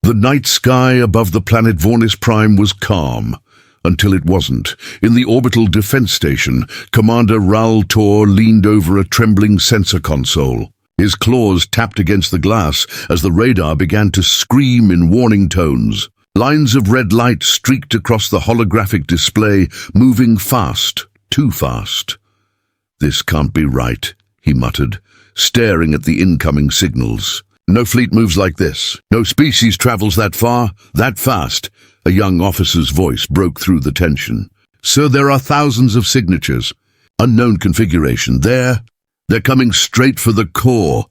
The night sky above the planet Vornis Prime was calm, until it wasn't. In the orbital defense station, Commander Raul Tor leaned over a trembling sensor console. His claws tapped against the glass as the radar began to scream in warning tones. Lines of red light streaked across the holographic display, moving fast, too fast. "This can't be right," he muttered, staring at the incoming signals. "No fleet moves like this. No species travels that far, that fast." A young officer's voice broke through the tension. "Sir, there are thousands of signatures. Unknown configuration. They're coming straight for the core."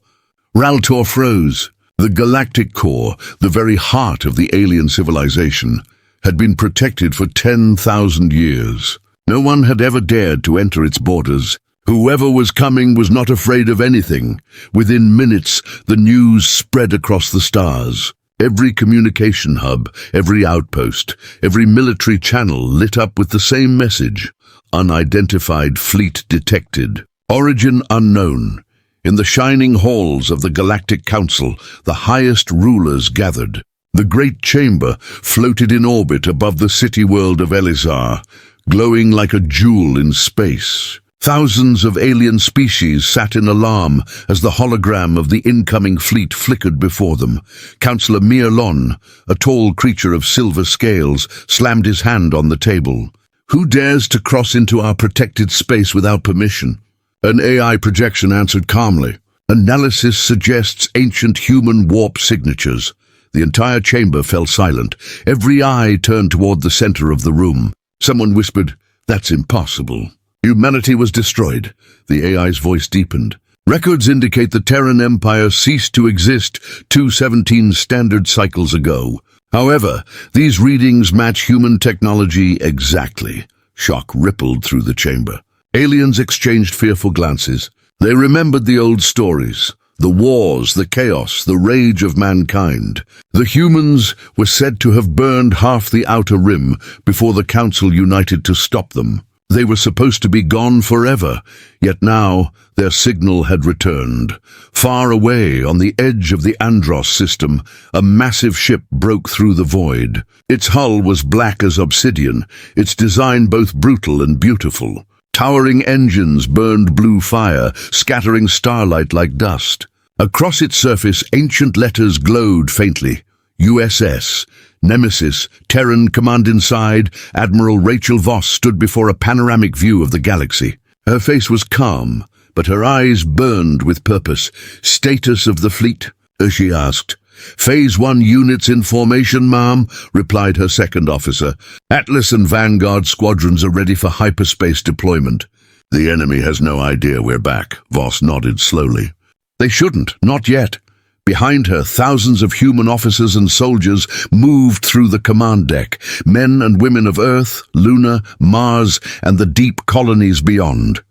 Raltor froze. The Galactic Core, the very heart of the alien civilization, had been protected for 10,000 years. No one had ever dared to enter its borders. Whoever was coming was not afraid of anything. Within minutes, the news spread across the stars. Every communication hub, every outpost, every military channel lit up with the same message. Unidentified fleet detected. Origin unknown. In the shining halls of the Galactic Council, the highest rulers gathered. The great chamber floated in orbit above the city-world of Elizar, glowing like a jewel in space. Thousands of alien species sat in alarm as the hologram of the incoming fleet flickered before them. Councillor Mirlon, a tall creature of silver scales, slammed his hand on the table. "Who dares to cross into our protected space without permission?" An AI projection answered calmly. "Analysis suggests ancient human warp signatures." The entire chamber fell silent. Every eye turned toward the center of the room. Someone whispered, "That's impossible." Humanity was destroyed. The AI's voice deepened. "Records indicate the Terran Empire ceased to exist 217 standard cycles ago. However, these readings match human technology exactly." Shock rippled through the chamber. Aliens exchanged fearful glances. They remembered the old stories, the wars, the chaos, the rage of mankind. The humans were said to have burned half the outer rim before the Council united to stop them. They were supposed to be gone forever, yet now their signal had returned. Far away, on the edge of the Andros system, a massive ship broke through the void. Its hull was black as obsidian, its design both brutal and beautiful. Towering engines burned blue fire, scattering starlight like dust. Across its surface, ancient letters glowed faintly. USS, Nemesis, Terran Command inside. Admiral Rachel Voss stood before a panoramic view of the galaxy. Her face was calm, but her eyes burned with purpose. "Status of the fleet?" she asked. "Phase 1 units in formation, ma'am," replied her second officer. "Atlas and Vanguard squadrons are ready for hyperspace deployment." "The enemy has no idea we're back," Voss nodded slowly. "They shouldn't, not yet." Behind her, thousands of human officers and soldiers moved through the command deck, men and women of Earth, Luna, Mars, and the deep colonies beyond.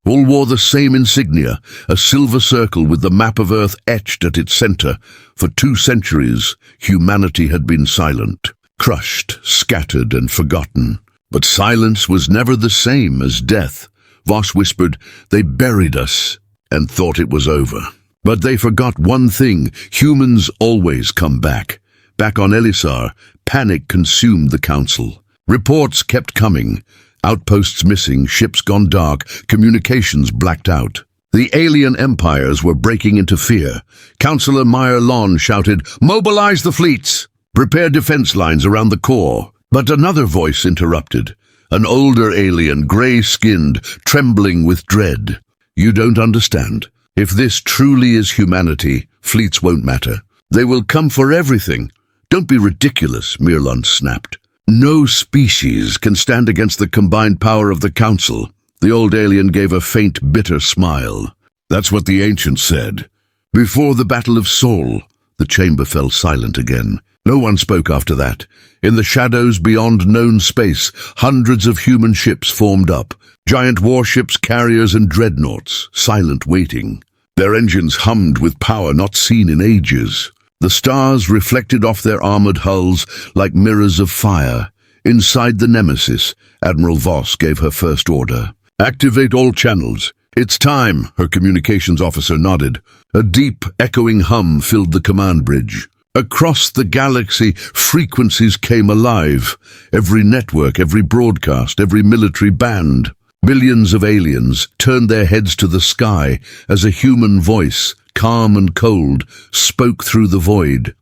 All wore the same insignia, a silver circle with the map of Earth etched at its center. For 2 centuries, humanity had been silent, crushed, scattered, and forgotten. But silence was never the same as death. Voss whispered, "They buried us and thought it was over." But they forgot one thing: humans always come back. Back on Elisar, panic consumed the Council. Reports kept coming. Outposts missing, ships gone dark, communications blacked out. The alien empires were breaking into fear. Councillor Mirlon shouted, "Mobilize the fleets! Prepare defense lines around the core." But another voice interrupted. An older alien, gray-skinned, trembling with dread. "You don't understand. If this truly is humanity, fleets won't matter. They will come for everything." "Don't be ridiculous," Mirlon snapped. "No species can stand against the combined power of the Council." The old alien gave a faint, bitter smile. "That's what the ancients said. Before the Battle of Sol." The chamber fell silent again. No one spoke after that. In the shadows beyond known space, hundreds of human ships formed up. Giant warships, carriers, and dreadnoughts, silent waiting. Their engines hummed with power not seen in ages. The stars reflected off their armored hulls like mirrors of fire. Inside the Nemesis, Admiral Voss gave her first order. "Activate all channels. It's time," her communications officer nodded. A deep, echoing hum filled the command bridge. Across the galaxy, frequencies came alive. Every network, every broadcast, every military band. Billions of aliens turned their heads to the sky as a human voice, calm and cold, spoke through the void.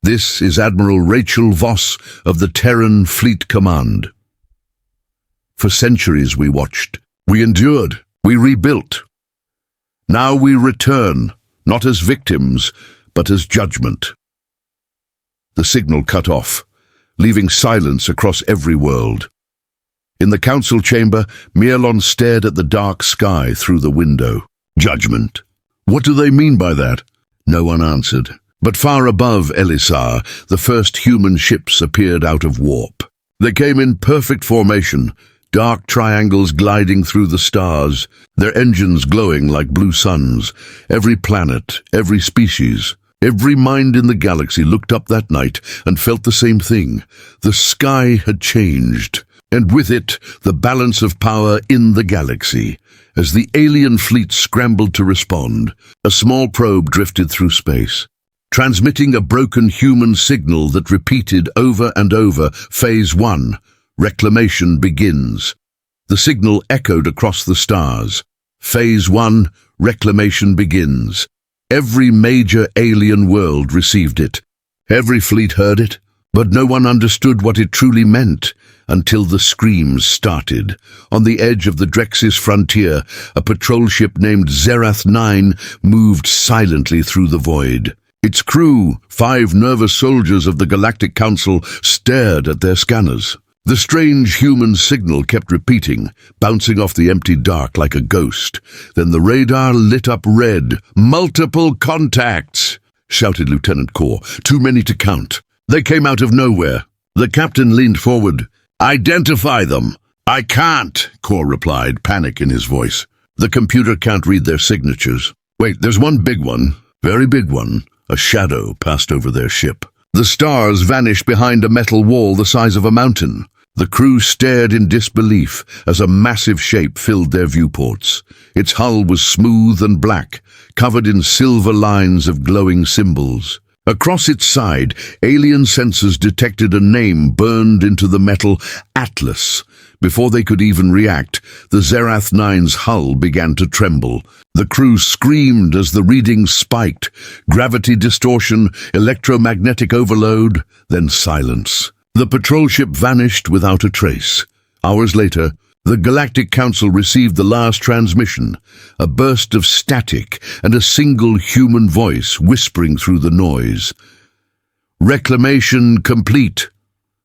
This is Admiral Rachel Voss of the Terran Fleet Command. For centuries we watched, we endured, we rebuilt. Now we return, not as victims, but as judgment. The signal cut off, leaving silence across every world. In the council chamber, Mirlon stared at the dark sky through the window. Judgment. What do they mean by that? No one answered. But far above Elisar, the first human ships appeared out of warp. They came in perfect formation, dark triangles gliding through the stars, their engines glowing like blue suns. Every planet, every species, every mind in the galaxy looked up that night and felt the same thing. The sky had changed, and with it, the balance of power in the galaxy. As the alien fleet scrambled to respond, a small probe drifted through space, transmitting a broken human signal that repeated over and over. Phase 1. Reclamation begins. The signal echoed across the stars. Phase 1. Reclamation begins. Every major alien world received it. Every fleet heard it, but no one understood what it truly meant until the screams started. On the edge of the Drexis frontier, a patrol ship named Zerath 9 moved silently through the void. Its crew, 5 nervous soldiers of the Galactic Council, stared at their scanners. The strange human signal kept repeating, bouncing off the empty dark like a ghost. Then the radar lit up red. "Multiple contacts!" shouted Lieutenant Kor. "Too many to count. They came out of nowhere." The captain leaned forward. "Identify them." "I can't," Kor replied, panic in his voice. "The computer can't read their signatures." "Wait, there's one big one. Very big one." A shadow passed over their ship. The stars vanished behind a metal wall the size of a mountain. The crew stared in disbelief as a massive shape filled their viewports. Its hull was smooth and black, covered in silver lines of glowing symbols. Across its side, alien sensors detected a name burned into the metal: Atlas. Before they could even react, the Zerath 9's hull began to tremble. The crew screamed as the readings spiked. Gravity distortion, electromagnetic overload, then silence. The patrol ship vanished without a trace. Hours later, the Galactic Council received the last transmission, a burst of static and a single human voice whispering through the noise. "Reclamation complete."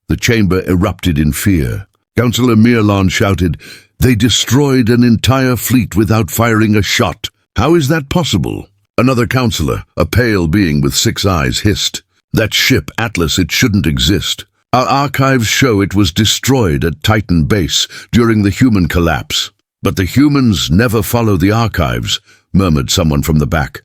The chamber erupted in fear. Councillor Mirlon shouted, "They destroyed an entire fleet without firing a shot. How is that possible?" Another councillor, a pale being with 6 eyes, hissed, "That ship, Atlas, it shouldn't exist. Our archives show it was destroyed at Titan Base during the human collapse." "But the humans never follow the archives," murmured someone from the back.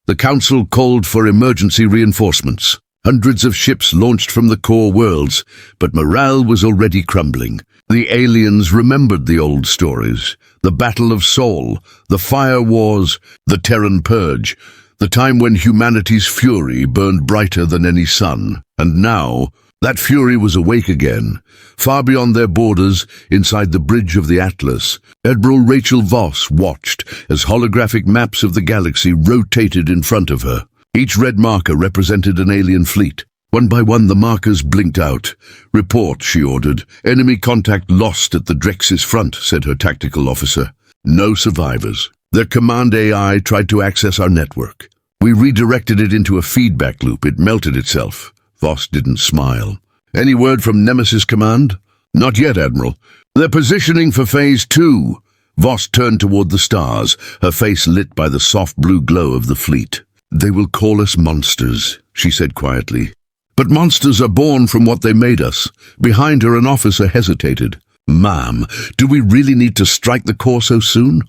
The council called for emergency reinforcements. Hundreds of ships launched from the core worlds, but morale was already crumbling. The aliens remembered the old stories: the Battle of Sol, the Fire Wars, the Terran Purge, the time when humanity's fury burned brighter than any sun. And now, that fury was awake again. Far beyond their borders, inside the bridge of the Atlas, Admiral Rachel Voss watched as holographic maps of the galaxy rotated in front of her. Each red marker represented an alien fleet. One by one the markers blinked out. "Report," she ordered. "Enemy contact lost at the Drexis front," said her tactical officer. "No survivors. Their command AI tried to access our network. We redirected it into a feedback loop. It melted itself." Voss didn't smile. "Any word from Nemesis Command?" "Not yet, Admiral. They're positioning for Phase 2. Voss turned toward the stars, her face lit by the soft blue glow of the fleet. "They will call us monsters," she said quietly. "But monsters are born from what they made us." Behind her, an officer hesitated. "Ma'am, do we really need to strike the core so soon?"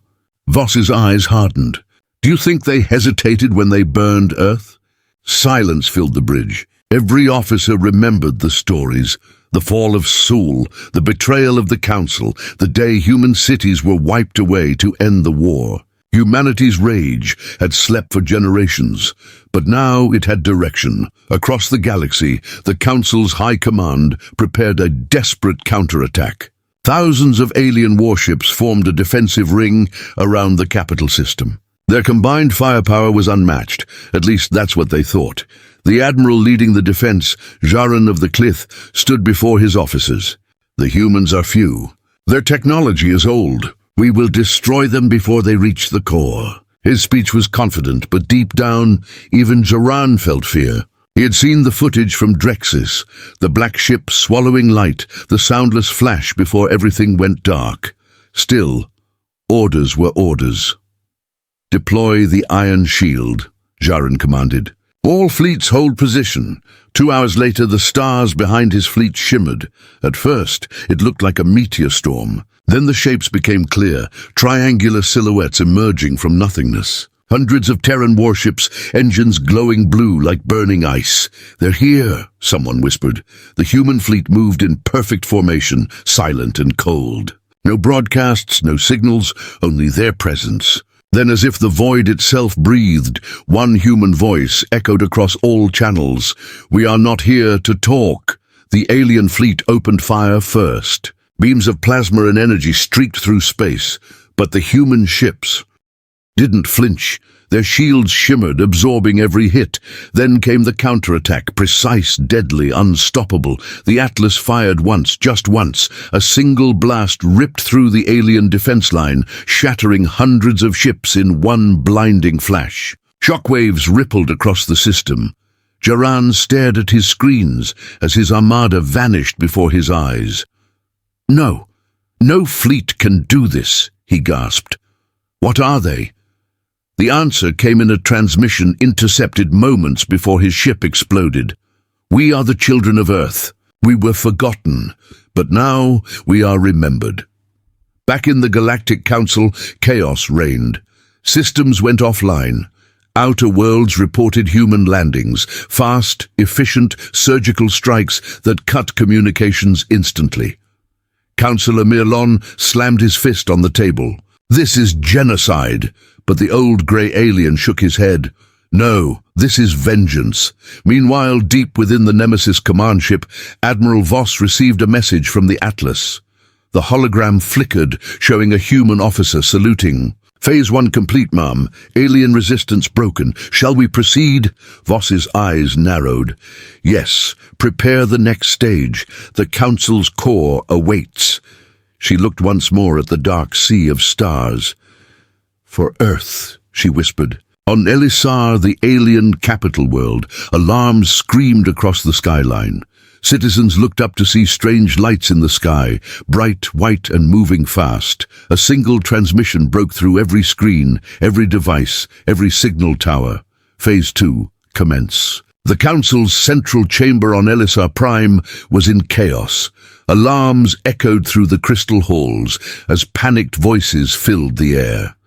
Voss's eyes hardened. "Do you think they hesitated when they burned Earth?" Silence filled the bridge. Every officer remembered the stories: the fall of Sul, the betrayal of the Council, the day human cities were wiped away to end the war. Humanity's rage had slept for generations, but now it had direction. Across the galaxy, the Council's high command prepared a desperate counterattack. Thousands of alien warships formed a defensive ring around the capital system. Their combined firepower was unmatched, at least that's what they thought. The admiral leading the defense, Jaran of the Clith, stood before his officers. The humans are few. Their technology is old. We will destroy them before they reach the core. His speech was confident, but deep down, even Jaran felt fear. He had seen the footage from Drexis, the black ship swallowing light, the soundless flash before everything went dark. Still, orders were orders. "Deploy the Iron Shield," Jaran commanded. "All fleets hold position." 2 hours later, the stars behind his fleet shimmered. At first, it looked like a meteor storm. Then the shapes became clear, triangular silhouettes emerging from nothingness. Hundreds of Terran warships, engines glowing blue like burning ice. "They're here," someone whispered. The human fleet moved in perfect formation, silent and cold. No broadcasts, no signals, only their presence. Then, as if the void itself breathed, one human voice echoed across all channels. "We are not here to talk." The alien fleet opened fire first. Beams of plasma and energy streaked through space, but the human ships didn't flinch. Their shields shimmered, absorbing every hit. Then came the counterattack, precise, deadly, unstoppable. The Atlas fired once, just once. A single blast ripped through the alien defense line, shattering hundreds of ships in one blinding flash. Shockwaves rippled across the system. Jaran stared at his screens as his armada vanished before his eyes. "No, no fleet can do this," he gasped. "What are they?" The answer came in a transmission intercepted moments before his ship exploded. "We are the children of Earth. We were forgotten, but now we are remembered." Back in the Galactic Council, chaos reigned. Systems went offline. Outer worlds reported human landings, fast, efficient, surgical strikes that cut communications instantly. Councillor Mirlon slammed his fist on the table. "This is genocide." But the old grey alien shook his head. "No, this is vengeance." Meanwhile, deep within the Nemesis command ship, Admiral Voss received a message from the Atlas. The hologram flickered, showing a human officer saluting. "Phase 1 complete, ma'am. Alien resistance broken. Shall we proceed?" Voss's eyes narrowed. "Yes, prepare the next stage. The Council's core awaits." She looked once more at the dark sea of stars. "For Earth," she whispered. On Elisar, the alien capital world, alarms screamed across the skyline. Citizens looked up to see strange lights in the sky, bright, white, and moving fast. A single transmission broke through every screen, every device, every signal tower. Phase 2, commence. The Council's central chamber on Elisar Prime was in chaos. Alarms echoed through the crystal halls as panicked voices filled the air.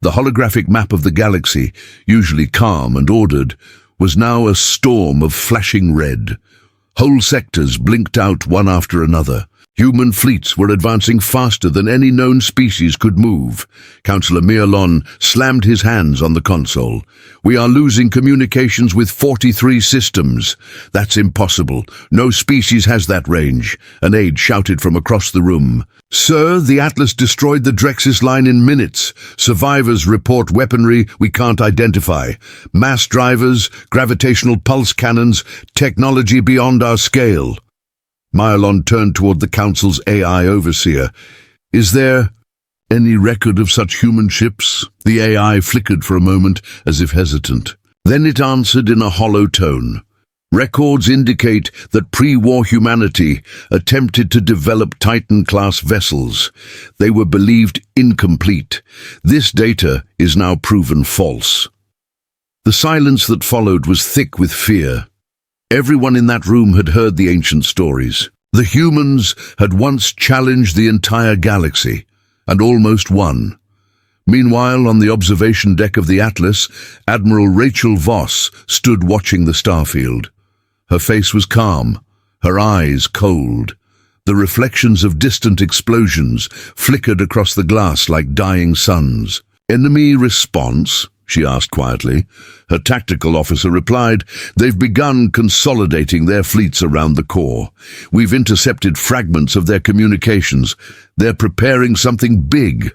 The holographic map of the galaxy, usually calm and ordered, was now a storm of flashing red. Whole sectors blinked out one after another. Human fleets were advancing faster than any known species could move. Councillor Mirlon slammed his hands on the console. "We are losing communications with 43 systems." "That's impossible. No species has that range," an aide shouted from across the room. "Sir, the Atlas destroyed the Drexis line in minutes. Survivors report weaponry we can't identify. Mass drivers, gravitational pulse cannons, technology beyond our scale." Mirlon turned toward the Council's AI overseer. "Is there any record of such human ships?" The AI flickered for a moment, as if hesitant. Then it answered in a hollow tone. "Records indicate that pre-war humanity attempted to develop Titan-class vessels. They were believed incomplete. This data is now proven false." The silence that followed was thick with fear. Everyone in that room had heard the ancient stories. The humans had once challenged the entire galaxy, and almost won. Meanwhile, on the observation deck of the Atlas, Admiral Rachel Voss stood watching the starfield. Her face was calm, her eyes cold. The reflections of distant explosions flickered across the glass like dying suns. "Enemy response?" she asked quietly. Her tactical officer replied, "They've begun consolidating their fleets around the core. We've intercepted fragments of their communications. They're preparing something big."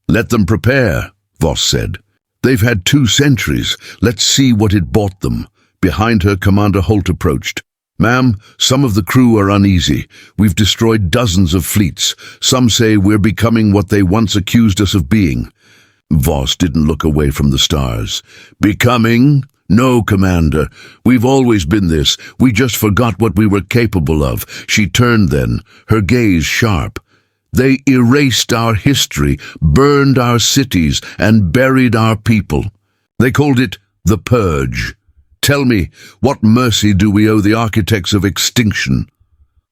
"Let them prepare," Voss said. "They've had 2 centuries. Let's see what it bought them." Behind her, Commander Holt approached. "Ma'am, some of the crew are uneasy. We've destroyed dozens of fleets. Some say we're becoming what they once accused us of being." Voss didn't look away from the stars. "Becoming? No, Commander. We've always been this. We just forgot what we were capable of." She turned then, her gaze sharp. "They erased our history, burned our cities, and buried our people. They called it the Purge. Tell me, what mercy do we owe the architects of extinction?"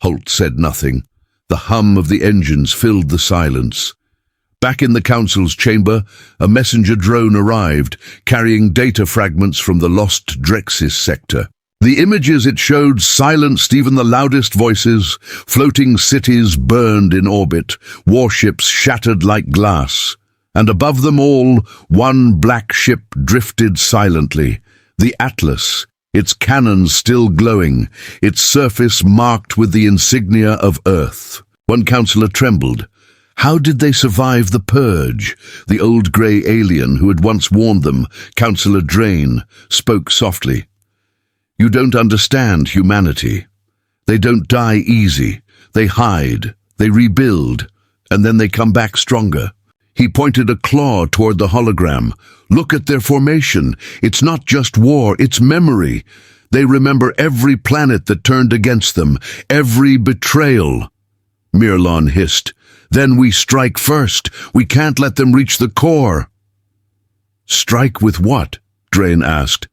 Holt said nothing. The hum of the engines filled the silence. Back in the Council's chamber, a messenger drone arrived, carrying data fragments from the lost Drexis sector. The images it showed silenced even the loudest voices. Floating cities burned in orbit, warships shattered like glass. And above them all, one black ship drifted silently. The Atlas, its cannons still glowing, its surface marked with the insignia of Earth. One councillor trembled. How did they survive the Purge? The old grey alien who had once warned them, Councillor Drain, spoke softly. "You don't understand humanity. They don't die easy. They hide, they rebuild, and then they come back stronger." He pointed a claw toward the hologram. "Look at their formation. It's not just war, it's memory. They remember every planet that turned against them, every betrayal." Mirlon hissed. "Then we strike first. We can't let them reach the core." "Strike with what?" Drain asked.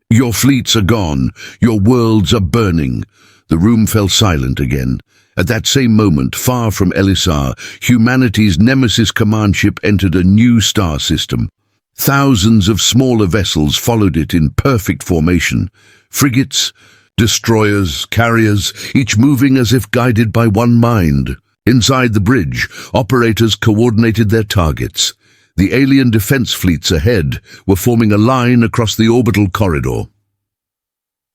"Your fleets are gone. Your worlds are burning." The room fell silent again. At that same moment, far from Elisar, humanity's Nemesis command ship entered a new star system. Thousands of smaller vessels followed it in perfect formation. Frigates, destroyers, carriers, each moving as if guided by one mind. Inside the bridge, operators coordinated their targets. The alien defense fleets ahead were forming a line across the orbital corridor.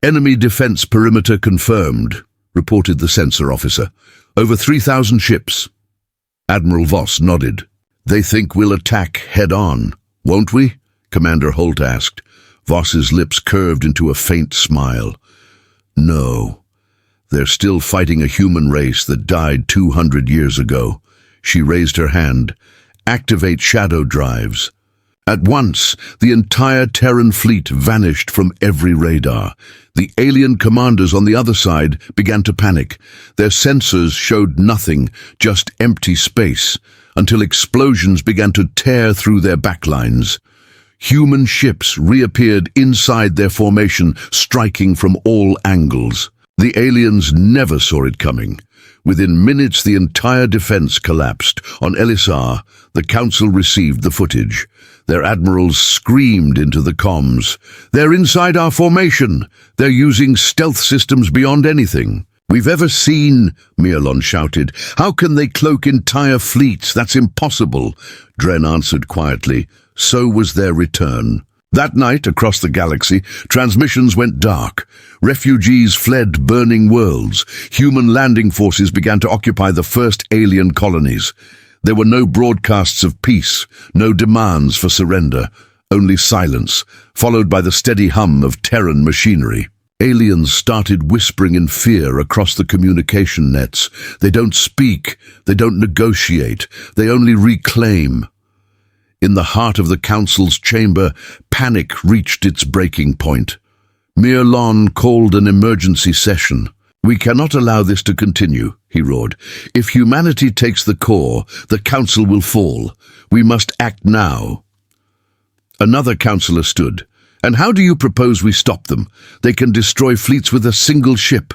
"Enemy defense perimeter confirmed," reported the sensor officer. "Over 3,000 ships." Admiral Voss nodded. "They think we'll attack head-on, won't we?" Commander Holt asked. Voss's lips curved into a faint smile. "No. They're still fighting a human race that died 200 years ago." She raised her hand. "Activate shadow drives." At once, the entire Terran fleet vanished from every radar. The alien commanders on the other side began to panic. Their sensors showed nothing, just empty space, until explosions began to tear through their backlines. Human ships reappeared inside their formation, striking from all angles. The aliens never saw it coming. Within minutes, the entire defense collapsed. On Elisar, the Council received the footage. Their admirals screamed into the comms. "They're inside our formation. They're using stealth systems beyond anything we've ever seen," Mirlon shouted. "How can they cloak entire fleets? That's impossible." Dren answered quietly. So was their return. That night, across the galaxy, transmissions went dark. Refugees fled burning worlds. Human landing forces began to occupy the first alien colonies. There were no broadcasts of peace, no demands for surrender, only silence, followed by the steady hum of Terran machinery. Aliens started whispering in fear across the communication nets. They don't speak, they don't negotiate, they only reclaim. In the heart of the Council's chamber, panic reached its breaking point. Mirlon called an emergency session. "We cannot allow this to continue," he roared. "If humanity takes the core, the Council will fall. We must act now." Another councillor stood. "And how do you propose we stop them? They can destroy fleets with a single ship."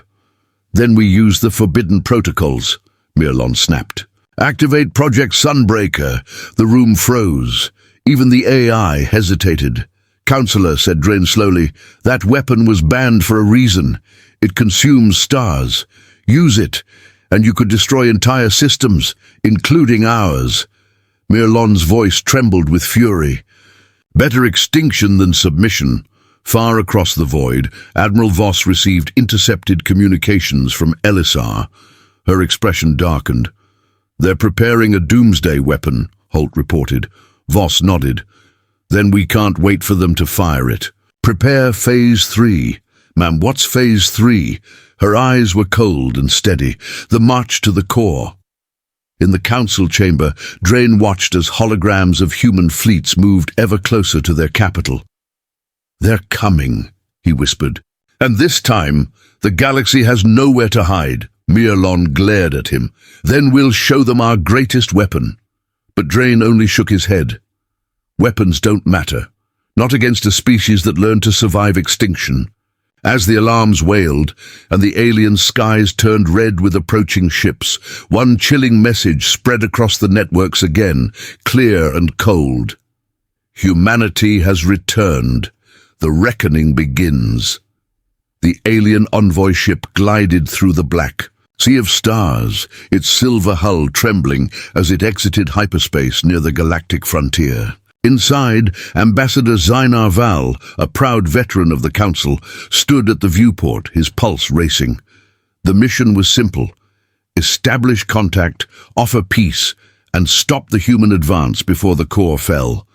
"Then we use the forbidden protocols," Mirlon snapped. "Activate Project Sunbreaker." The room froze. Even the AI hesitated. "Councillor," said Drain slowly, "that weapon was banned for a reason. It consumes stars. Use it, and you could destroy entire systems, including ours." Mirlon's voice trembled with fury. Better extinction than submission. Far across the void, Admiral Voss received intercepted communications from Elisar. Her expression darkened. "They're preparing a doomsday weapon," Holt reported. Voss nodded. "Then we can't wait for them to fire it. Prepare Phase 3. Ma'am, what's Phase 3? Her eyes were cold and steady. The march to the core. In the council chamber, Drain watched as holograms of human fleets moved ever closer to their capital. "They're coming," he whispered. "And this time, the galaxy has nowhere to hide." Mirlon glared at him. "Then we'll show them our greatest weapon." But Drain only shook his head. Weapons don't matter. Not against a species that learned to survive extinction. As the alarms wailed, and the alien skies turned red with approaching ships, one chilling message spread across the networks again, clear and cold. Humanity has returned. The reckoning begins. The alien envoy ship glided through the black sea of stars, its silver hull trembling as it exited hyperspace near the galactic frontier. Inside, Ambassador Zynar Val, a proud veteran of the Council, stood at the viewport, his pulse racing. The mission was simple: establish contact, offer peace, and stop the human advance before the core fell.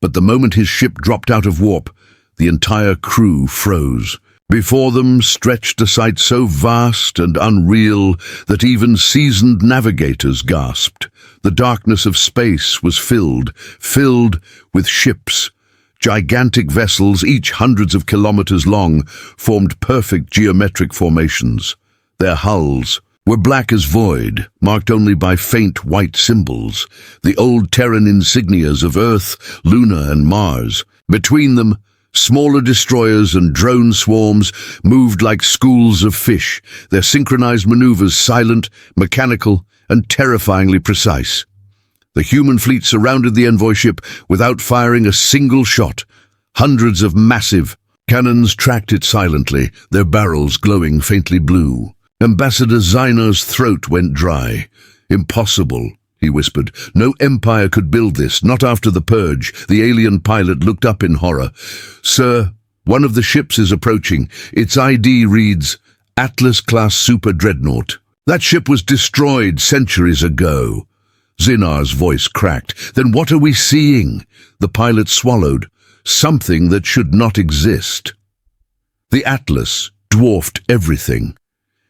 But the moment his ship dropped out of warp, the entire crew froze. Before them stretched a sight so vast and unreal that even seasoned navigators gasped. The darkness of space was filled with ships. Gigantic vessels, each hundreds of kilometers long, formed perfect geometric formations. Their hulls were black as void, marked only by faint white symbols, the old Terran insignias of Earth, Luna, and Mars. Between them, smaller destroyers and drone swarms moved like schools of fish, their synchronized maneuvers silent, mechanical, and terrifyingly precise. The human fleet surrounded the envoy ship without firing a single shot. Hundreds of massive cannons tracked it silently, their barrels glowing faintly blue. Ambassador Zynar's throat went dry. "Impossible," he whispered. "No empire could build this, not after the purge." The alien pilot looked up in horror. "Sir, one of the ships is approaching. Its ID reads Atlas-class super dreadnought. That ship was destroyed centuries ago." Zinar's voice cracked. "Then what are we seeing?" The pilot swallowed. "Something that should not exist." The Atlas dwarfed everything.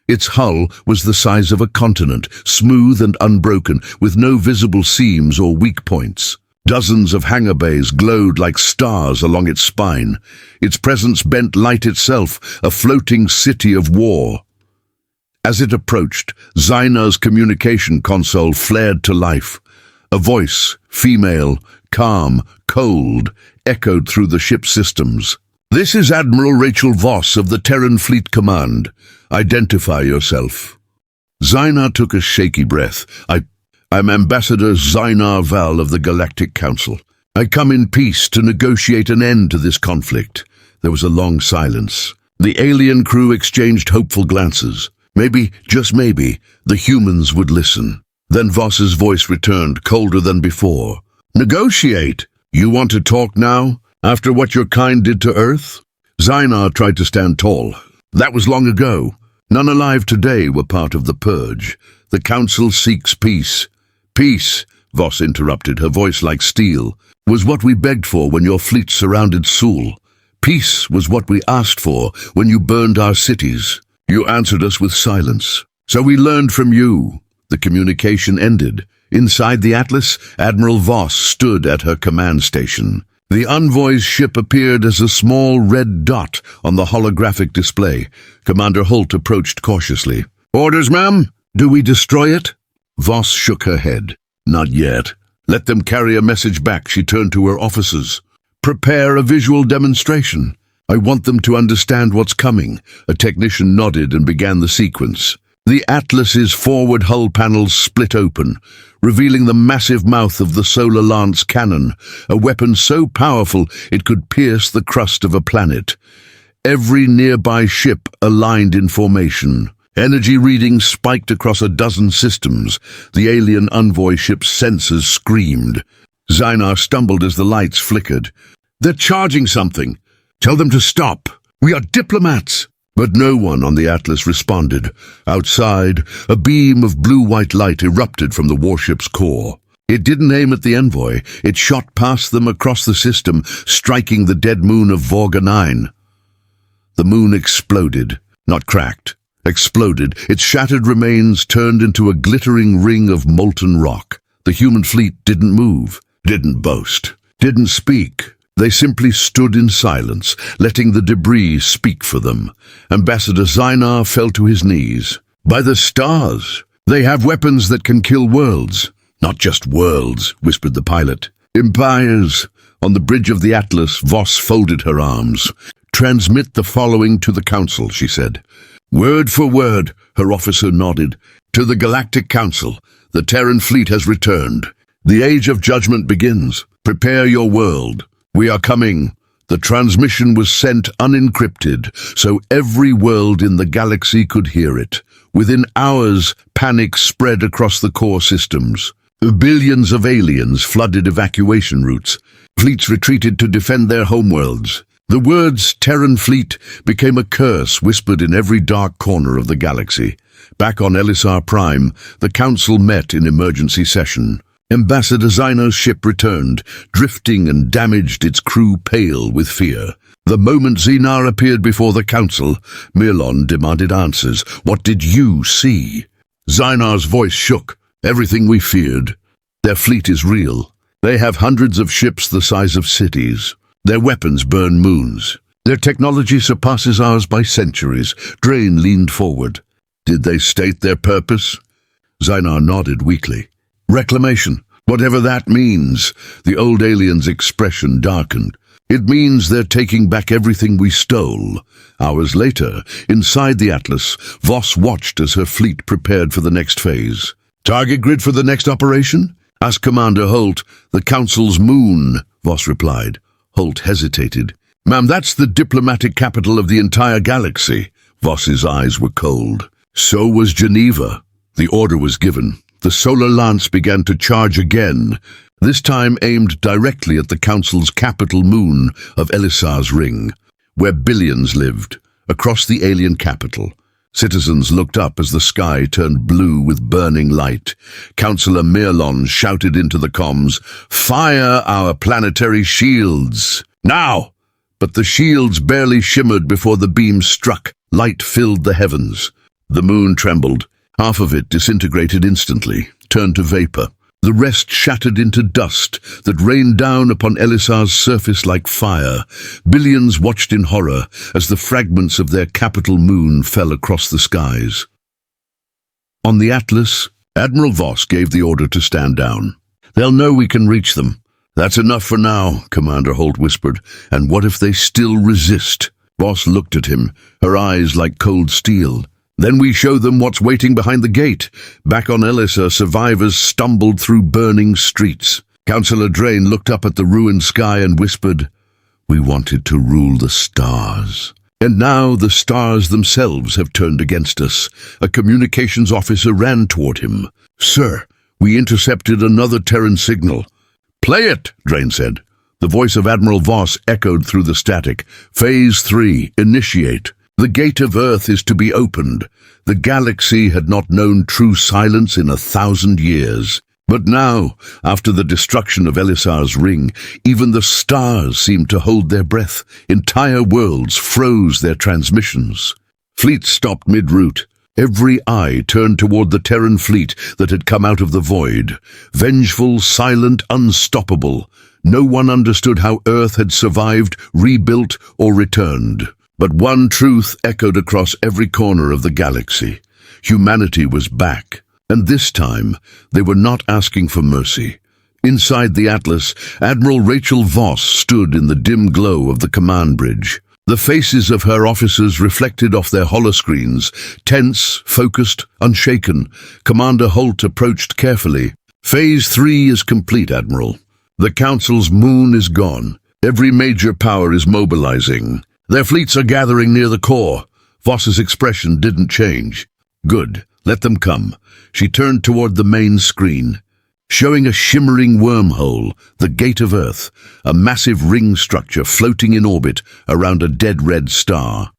Its hull was the size of a continent, smooth and unbroken, with no visible seams or weak points. Dozens of hangar bays glowed like stars along its spine. Its presence bent light itself, a floating city of war. As it approached, Zynar's communication console flared to life. A voice, female, calm, cold, echoed through the ship's systems. "This is Admiral Rachel Voss of the Terran Fleet Command. Identify yourself." Zynar took a shaky breath. I'm Ambassador Zynar Val of the Galactic Council. I come in peace to negotiate an end to this conflict." There was a long silence. The alien crew exchanged hopeful glances. Maybe, just maybe, the humans would listen. Then Voss's voice returned, colder than before. "Negotiate? You want to talk now? After what your kind did to Earth?" Zynar tried to stand tall. "That was long ago. None alive today were part of the purge. The Council seeks peace." "Peace," Voss interrupted, her voice like steel, "was what we begged for when your fleet surrounded Sul. Peace was what we asked for when you burned our cities. You answered us with silence. So we learned from you." The communication ended. Inside the Atlas, Admiral Voss stood at her command station. The envoy's ship appeared as a small red dot on the holographic display. Commander Holt approached cautiously. "Orders, ma'am? Do we destroy it?" Voss shook her head. "Not yet. Let them carry a message back." She turned to her officers. "Prepare a visual demonstration. I want them to understand what's coming." A technician nodded and began the sequence. The Atlas's forward hull panels split open, revealing the massive mouth of the Solar Lance cannon, a weapon so powerful it could pierce the crust of a planet. Every nearby ship aligned in formation. Energy readings spiked across a dozen systems. The alien envoy ship's sensors screamed. Zynar stumbled as the lights flickered. "They're charging something. Tell them to stop. We are diplomats." But no one on the Atlas responded. Outside, a beam of blue-white light erupted from the warship's core. It didn't aim at the envoy. It shot past them across the system, striking the dead moon of Vorga 9. The moon exploded, not cracked. Exploded, its shattered remains turned into a glittering ring of molten rock. The human fleet didn't move, didn't boast, didn't speak. They simply stood in silence, letting the debris speak for them. Ambassador Zynar fell to his knees. "By the stars! They have weapons that can kill worlds." "Not just worlds," whispered the pilot. "Empires." On the bridge of the Atlas, Voss folded her arms. "Transmit the following to the Council," she said. Word for word, her officer nodded. "To the Galactic Council, the Terran fleet has returned. The Age of Judgment begins. Prepare your world. We are coming." The transmission was sent unencrypted, so every world in the galaxy could hear it. Within hours, panic spread across the core systems. Billions of aliens flooded evacuation routes. Fleets retreated to defend their homeworlds. The words Terran fleet became a curse whispered in every dark corner of the galaxy. Back on Elisar Prime, the Council met in emergency session. Ambassador Zynar's ship returned, drifting and damaged, its crew pale with fear. The moment Zynar appeared before the Council, Mirlon demanded answers. "What did you see?" Zynar's voice shook. "Everything we feared. Their fleet is real. They have hundreds of ships the size of cities. Their weapons burn moons. Their technology surpasses ours by centuries." Drain leaned forward. "Did they state their purpose?" Zynar nodded weakly. "Reclamation, whatever that means." The old alien's expression darkened. "It means they're taking back everything we stole." Hours later, inside the Atlas, Voss watched as her fleet prepared for the next phase. "Target grid for the next operation?" asked Commander Holt. "The Council's moon," Voss replied. Holt hesitated. "Ma'am, that's the diplomatic capital of the entire galaxy." Voss's eyes were cold. "So was Geneva." The order was given. The solar lance began to charge again, this time aimed directly at the Council's capital moon of Elisar's Ring, where billions lived, across the alien capital. Citizens looked up as the sky turned blue with burning light. Councillor Mirlon shouted into the comms, "Fire our planetary shields! Now!" But the shields barely shimmered before the beam struck. Light filled the heavens. The moon trembled. Half of it disintegrated instantly, turned to vapor. The rest shattered into dust that rained down upon Elisar's surface like fire. Billions watched in horror as the fragments of their capital moon fell across the skies. On the Atlas, Admiral Voss gave the order to stand down. "They'll know we can reach them." "That's enough for now," Commander Holt whispered. "And what if they still resist?" Voss looked at him, her eyes like cold steel. "Then we show them what's waiting behind the gate." Back on Elisar, survivors stumbled through burning streets. Councillor Drain looked up at the ruined sky and whispered, "We wanted to rule the stars. And now the stars themselves have turned against us." A communications officer ran toward him. "Sir, we intercepted another Terran signal." "Play it," Drain said. The voice of Admiral Voss echoed through the static. "Phase 3, initiate. The gate of Earth is to be opened." The galaxy had not known true silence in 1,000 years. But now, after the destruction of Elisar's Ring, even the stars seemed to hold their breath. Entire worlds froze their transmissions. Fleets stopped mid-route. Every eye turned toward the Terran fleet that had come out of the void. Vengeful, silent, unstoppable. No one understood how Earth had survived, rebuilt, or returned. But one truth echoed across every corner of the galaxy. Humanity was back, and this time they were not asking for mercy. Inside the Atlas, Admiral Rachel Voss stood in the dim glow of the command bridge. The faces of her officers reflected off their holoscreens, tense, focused, unshaken. Commander Holt approached carefully. "Phase 3 is complete, Admiral. The Council's moon is gone. Every major power is mobilizing. Their fleets are gathering near the core." Voss's expression didn't change. Good, let them come. She turned toward the main screen, showing a shimmering wormhole, the Gate of Earth, a massive ring structure floating in orbit around a dead red star.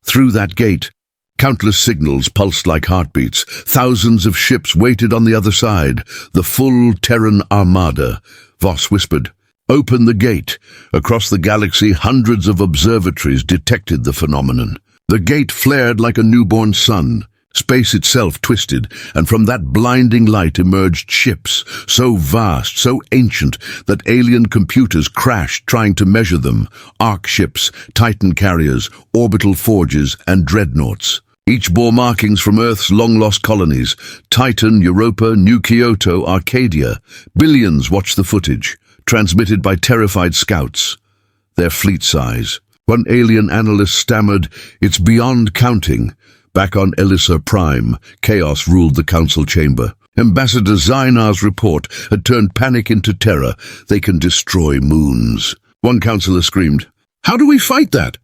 Through that gate, countless signals pulsed like heartbeats. Thousands of ships waited on the other side, the full Terran armada. Voss whispered, "Open the gate." Across the galaxy, hundreds of observatories detected the phenomenon. The gate flared like a newborn sun. Space itself twisted, and from that blinding light emerged ships, so vast, so ancient, that alien computers crashed trying to measure them. Arc ships, Titan carriers, orbital forges, and dreadnoughts. Each bore markings from Earth's long-lost colonies: Titan, Europa, New Kyoto, Arcadia. Billions watched the footage, transmitted by terrified scouts. Their fleet size. One alien analyst stammered, "It's beyond counting." Back on Elissa Prime, chaos ruled the council chamber. Ambassador Zainar's report had turned panic into terror. They can destroy moons. One councillor screamed, "How do we fight that?"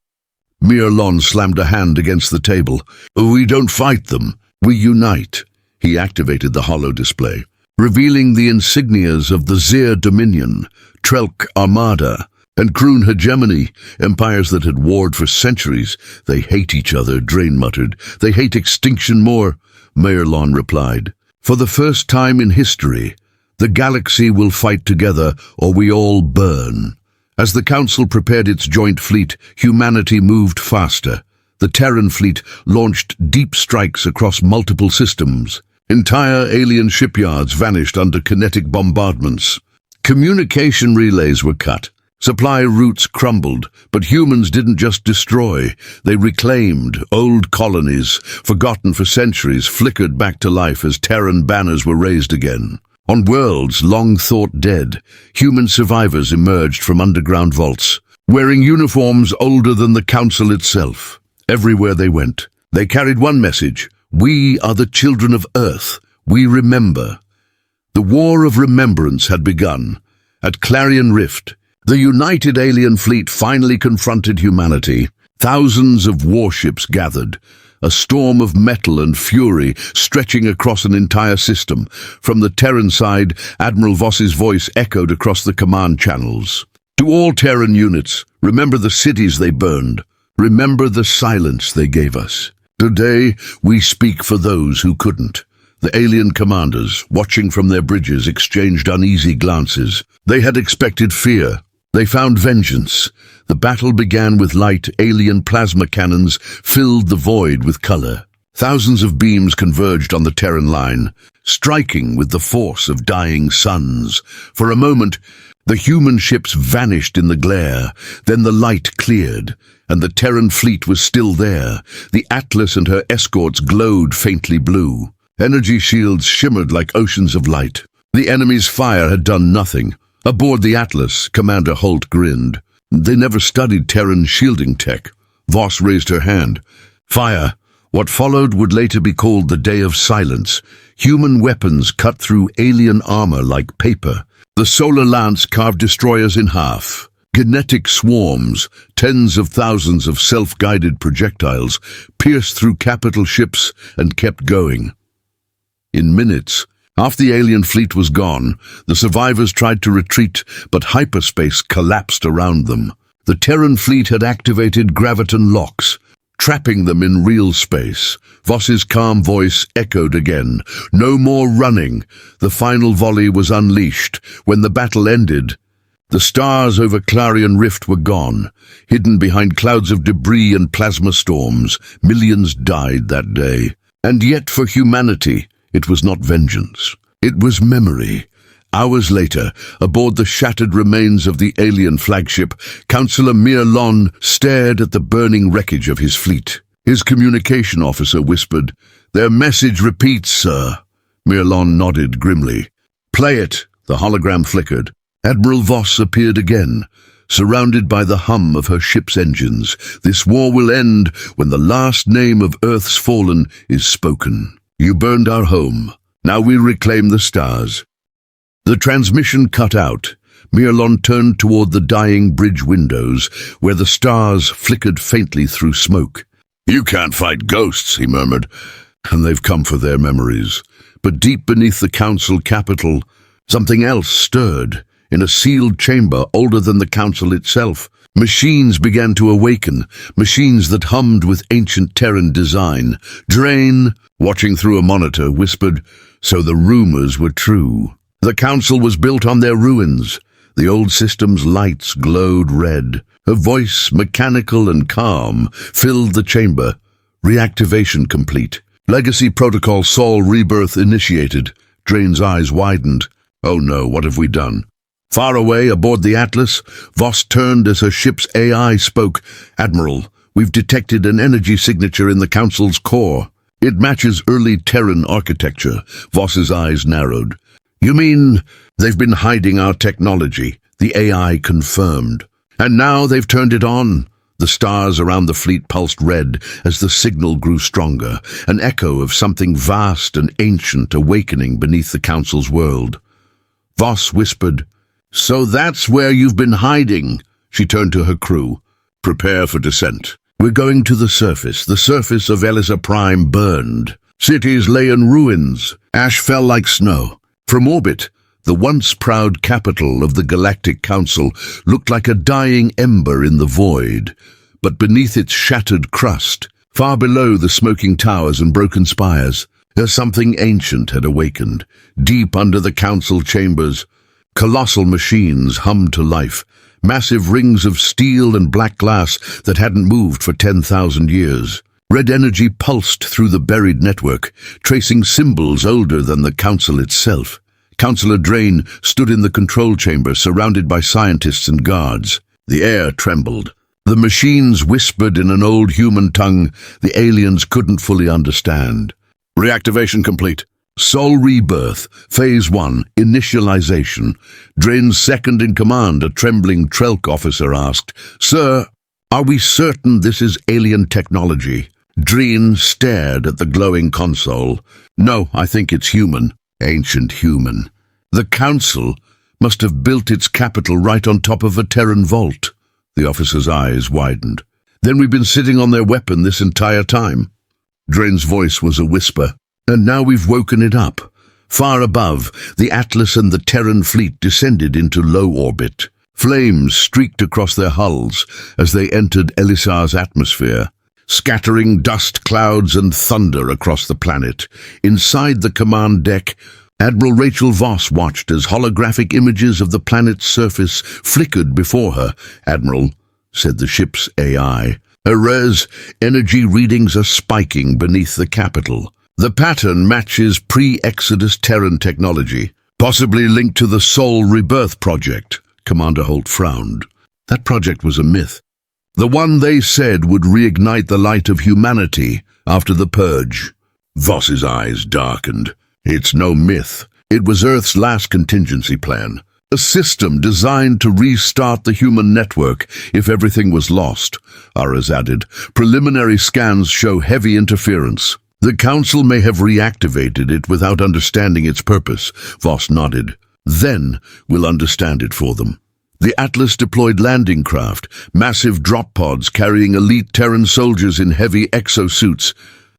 Mirlon slammed a hand against the table. "We don't fight them. We unite." He activated the holo display, revealing the insignias of the Zir Dominion, Trelk Armada, and Kroon Hegemony, empires that had warred for centuries. "They hate each other," Drain muttered. "They hate extinction more," Mirlon replied. "For the first time in history, the galaxy will fight together or we all burn." As the Council prepared its joint fleet, humanity moved faster. The Terran fleet launched deep strikes across multiple systems. Entire alien shipyards vanished under kinetic bombardments. Communication relays were cut. Supply routes crumbled, but humans didn't just destroy. They reclaimed. Old colonies, forgotten for centuries, flickered back to life as Terran banners were raised again. On worlds long thought dead, human survivors emerged from underground vaults, wearing uniforms older than the Council itself. Everywhere they went, they carried one message: "We are the children of Earth. We remember." The War of Remembrance had begun. At Clarion Rift, the united alien fleet finally confronted humanity. Thousands of warships gathered, a storm of metal and fury stretching across an entire system. From the Terran side, Admiral Voss's voice echoed across the command channels. "To all Terran units, remember the cities they burned. Remember the silence they gave us. Today, we speak for those who couldn't." The alien commanders, watching from their bridges, exchanged uneasy glances. They had expected fear. They found vengeance. The battle began with light. Alien plasma cannons filled the void with color. Thousands of beams converged on the Terran line, striking with the force of dying suns. For a moment, the human ships vanished in the glare. Then the light cleared, and the Terran fleet was still there. The Atlas and her escorts glowed faintly blue. Energy shields shimmered like oceans of light. The enemy's fire had done nothing. Aboard the Atlas, Commander Holt grinned. They never studied Terran shielding tech. Voss raised her hand. Fire. What followed would later be called the Day of Silence. Human weapons cut through alien armor like paper. The solar lance carved destroyers in half. Kinetic swarms, tens of thousands of self-guided projectiles, pierced through capital ships and kept going. In minutes, half the alien fleet was gone. The survivors tried to retreat, but hyperspace collapsed around them. The Terran fleet had activated graviton locks, trapping them in real space. Voss's calm voice echoed again. No more running. The final volley was unleashed. When the battle ended, the stars over Clarion Rift were gone, hidden behind clouds of debris and plasma storms. Millions died that day. And yet for humanity, it was not vengeance. It was memory. Hours later, aboard the shattered remains of the alien flagship, Councillor Mirlon stared at the burning wreckage of his fleet. His communication officer whispered, "Their message repeats, sir." Mirlon nodded grimly. "Play it." The hologram flickered. Admiral Voss appeared again, surrounded by the hum of her ship's engines. "This war will end when the last name of Earth's fallen is spoken. You burned our home. Now we reclaim the stars." The transmission cut out. Mirlon turned toward the dying bridge windows, where the stars flickered faintly through smoke. "You can't fight ghosts," he murmured. and they've come for their memories. But deep beneath the council capital, something else stirred. In a sealed chamber older than the council itself, machines began to awaken, machines that hummed with ancient Terran design. Drain, watching through a monitor, whispered, "So the rumors were true. The council was built on their ruins." The old system's lights glowed red. Her voice, mechanical and calm, filled the chamber. Reactivation complete. Legacy Protocol Sol rebirth initiated. Drain's eyes widened. Oh no, what have we done? Far away, aboard the Atlas, Voss turned as her ship's AI spoke. "Admiral, we've detected an energy signature in the Council's core. It matches early Terran architecture." Voss's eyes narrowed. "You mean they've been hiding our technology?" The AI confirmed. "And now they've turned it on." The stars around the fleet pulsed red as the signal grew stronger, an echo of something vast and ancient awakening beneath the Council's world. Voss whispered, "So that's where you've been hiding." She turned to her crew. "Prepare for descent. We're going to the surface. The surface of Elisa Prime burned. Cities lay in ruins. Ash fell like snow. From orbit, the once proud capital of the Galactic Council looked like a dying ember in the void. But beneath its shattered crust, far below the smoking towers and broken spires, something ancient had awakened. Deep under the Council chambers, colossal machines hummed to life, massive rings of steel and black glass that hadn't moved for 10,000 years. Red energy pulsed through the buried network, tracing symbols older than the Council itself. Councillor Drain stood in the control chamber, surrounded by scientists and guards. The air trembled. The machines whispered in an old human tongue the aliens couldn't fully understand. "Reactivation complete. Sol rebirth, Phase 1, initialization." Drain's second-in-command, a trembling Trelk officer, asked, "Sir, are we certain this is alien technology?" Drain stared at the glowing console. "No, I think it's human. Ancient human. The Council must have built its capital right on top of a Terran vault." The officer's eyes widened. "Then we've been sitting on their weapon this entire time." Drain's voice was a whisper. "And now we've woken it up." Far above, the Atlas and the Terran fleet descended into low orbit. Flames streaked across their hulls as they entered Elisar's atmosphere, scattering dust clouds and thunder across the planet. Inside the command deck, Admiral Rachel Voss watched as holographic images of the planet's surface flickered before her. "Admiral," said the ship's AI, "Erez, energy readings are spiking beneath the capital. The pattern matches pre-Exodus Terran technology, possibly linked to the Sol Rebirth project." Commander Holt frowned. That project was a myth. The one they said would reignite the light of humanity after the Purge. Voss's eyes darkened. "It's no myth. It was Earth's last contingency plan. A system designed to restart the human network if everything was lost." Aras added, "Preliminary scans show heavy interference. The Council may have reactivated it without understanding its purpose." Voss nodded. "Then we'll understand it for them." The Atlas deployed landing craft, massive drop pods carrying elite Terran soldiers in heavy exosuits,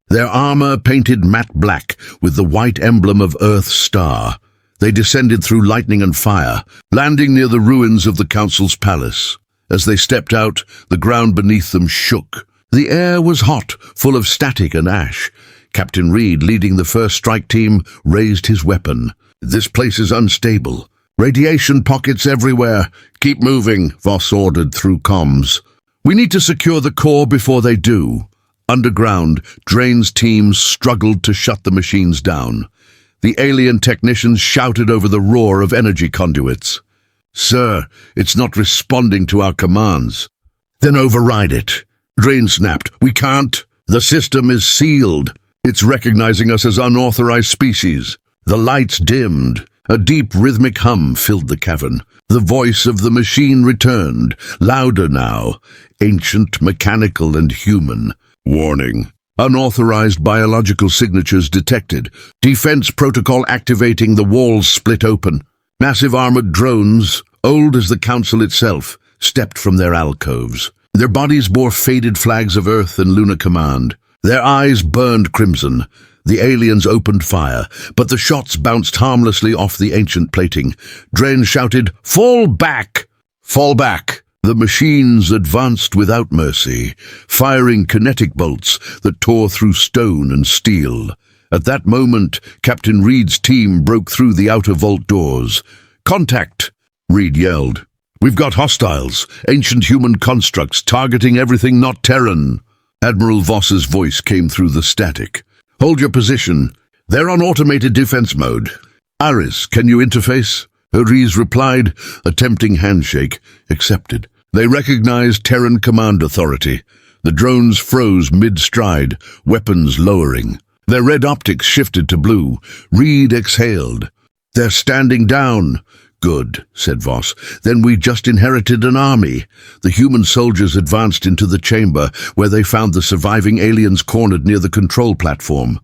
their armor painted matte black with the white emblem of Earth's star. They descended through lightning and fire, landing near the ruins of the Council's palace. As they stepped out, the ground beneath them shook. The air was hot, full of static and ash. Captain Reed, leading the first strike team, raised his weapon. "This place is unstable. Radiation pockets everywhere. Keep moving," Voss ordered through comms. "We need to secure the core before they do." Underground, Drain's team struggled to shut the machines down. The alien technicians shouted over the roar of energy conduits. "Sir, it's not responding to our commands." "Then override it." Drain snapped. "We can't. The system is sealed. It's recognizing us as unauthorized species." The lights dimmed. A deep rhythmic hum filled the cavern. The voice of the machine returned, louder now, ancient, mechanical, and human. "Warning. Unauthorized biological signatures detected. Defense protocol activating." The walls split open. Massive armored drones, old as the Council itself, stepped from their alcoves. Their bodies bore faded flags of Earth and Lunar Command. Their eyes burned crimson. The aliens opened fire, but the shots bounced harmlessly off the ancient plating. Dren shouted, "Fall back! Fall back!" The machines advanced without mercy, firing kinetic bolts that tore through stone and steel. At that moment, Captain Reed's team broke through the outer vault doors. "Contact!" Reed yelled. "We've got hostiles, ancient human constructs targeting everything not Terran." Admiral Voss's voice came through the static. "Hold your position. They're on automated defense mode. Aris, can you interface?" Aris replied, attempting handshake. Accepted. They recognized Terran command authority. The drones froze mid-stride, weapons lowering. Their red optics shifted to blue. Reed exhaled. "They're standing down." "Good," said Voss. "Then we just inherited an army." The human soldiers advanced into the chamber, where they found the surviving aliens cornered near the control platform.